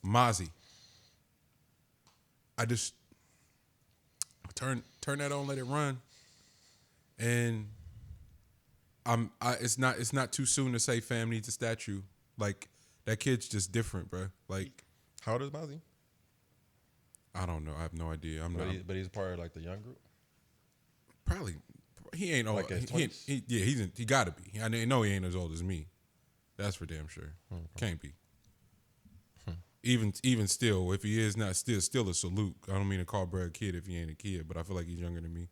Mozzy. I just turn that on, let it run, and it's not too soon to say fam needs a statue. Like that kid's just different, bro. Like How old is Mozzy? I don't know. I have no idea. But he's part of like the young group. Probably he ain't old. Like his He 20s? he gotta be. I know he ain't as old as me. That's for damn sure. Can't be. Even still, if he is not, still a salute. I don't mean to call Brad a kid if he ain't a kid, but I feel like he's younger than me.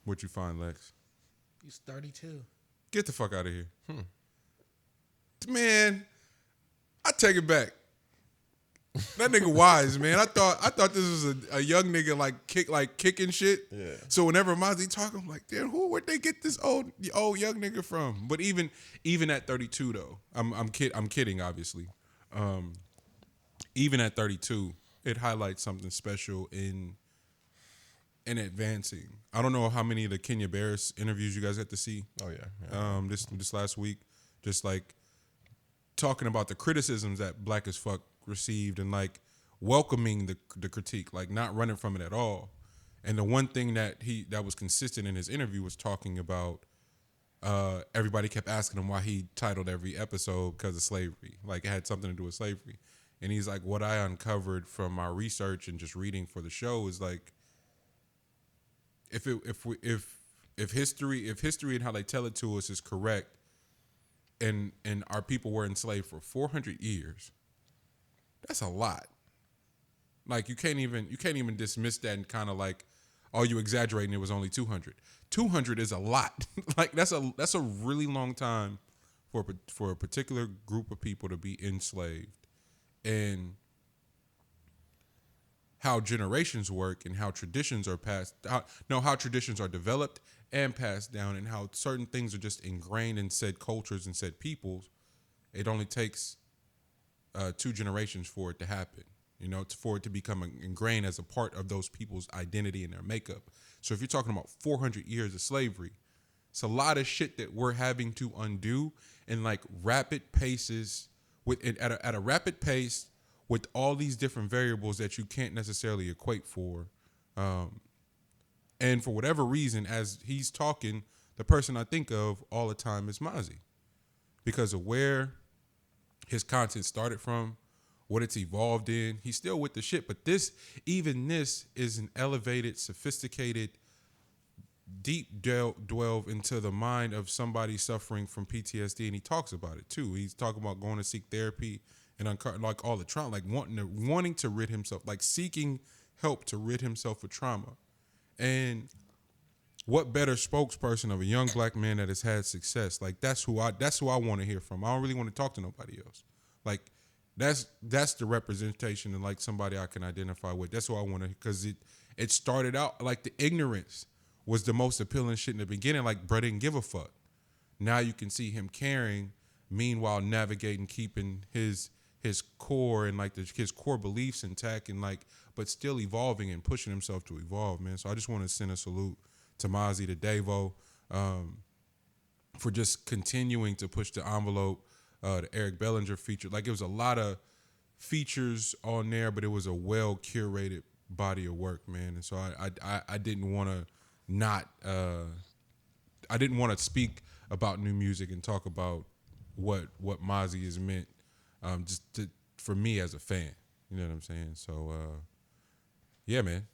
What you find, Lex? He's 32. Get the fuck out of here, man. I take it back. That nigga wise, man. I thought this was a young nigga kicking shit. Yeah. So whenever Mozzy talk, I'm like, damn, where'd they get this old young nigga from? But even at 32 though, I'm kidding, obviously. Even at 32, it highlights something special in advancing. I don't know how many of the Kenya Barris interviews you guys got to see. Oh yeah. This last week, just like talking about the criticisms that Black as Fuck received and like welcoming the critique, like not running from it at all. And the one thing that was consistent in his interview was talking about everybody kept asking him why he titled every episode because of slavery, like it had something to do with slavery. And he's like, what I uncovered from my research and just reading for the show is like, if history and how they tell it to us is correct, and our people were enslaved for 400 years, that's a lot. Like you can't even dismiss that and kind of like, oh, you exaggerating, it was only 200. 200 is a lot. Like that's a really long time for a particular group of people to be enslaved. And how generations work and how traditions are how traditions are developed and passed down, and how certain things are just ingrained in said cultures and said peoples. It only takes 2 generations for it to happen, for it to become ingrained as a part of those people's identity and their makeup. So if you're talking about 400 years of slavery, it's a lot of shit that we're having to undo in like rapid paces, at a rapid pace, with all these different variables that you can't necessarily equate for. And for whatever reason, as he's talking, the person I think of all the time is Mozzy, because of where his content started from, what it's evolved in. He's still with the shit, but this is an elevated, sophisticated, deep delve into the mind of somebody suffering from PTSD, and he talks about it too. He's talking about going to seek therapy and like all the trauma, like wanting to rid himself, like seeking help to rid himself of trauma. And what better spokesperson of a young Black man that has had success? Like that's who I want to hear from. I don't really want to talk to nobody else. Like that's the representation and like somebody I can identify with. That's who I want to, because it started out like the ignorance was the most appealing shit in the beginning. Like bro didn't give a fuck. Now you can see him caring, meanwhile navigating, keeping his core and like his core beliefs intact, and like but still evolving and pushing himself to evolve, man. So I just want to send a salute to Mozzy, to Davo, for just continuing to push the envelope. The Eric Bellinger feature, like it was a lot of features on there, but it was a well curated body of work, man. And so I didn't want to I didn't want to speak about new music and talk about what Mozzy has meant, for me as a fan. You know what I'm saying? So yeah, man.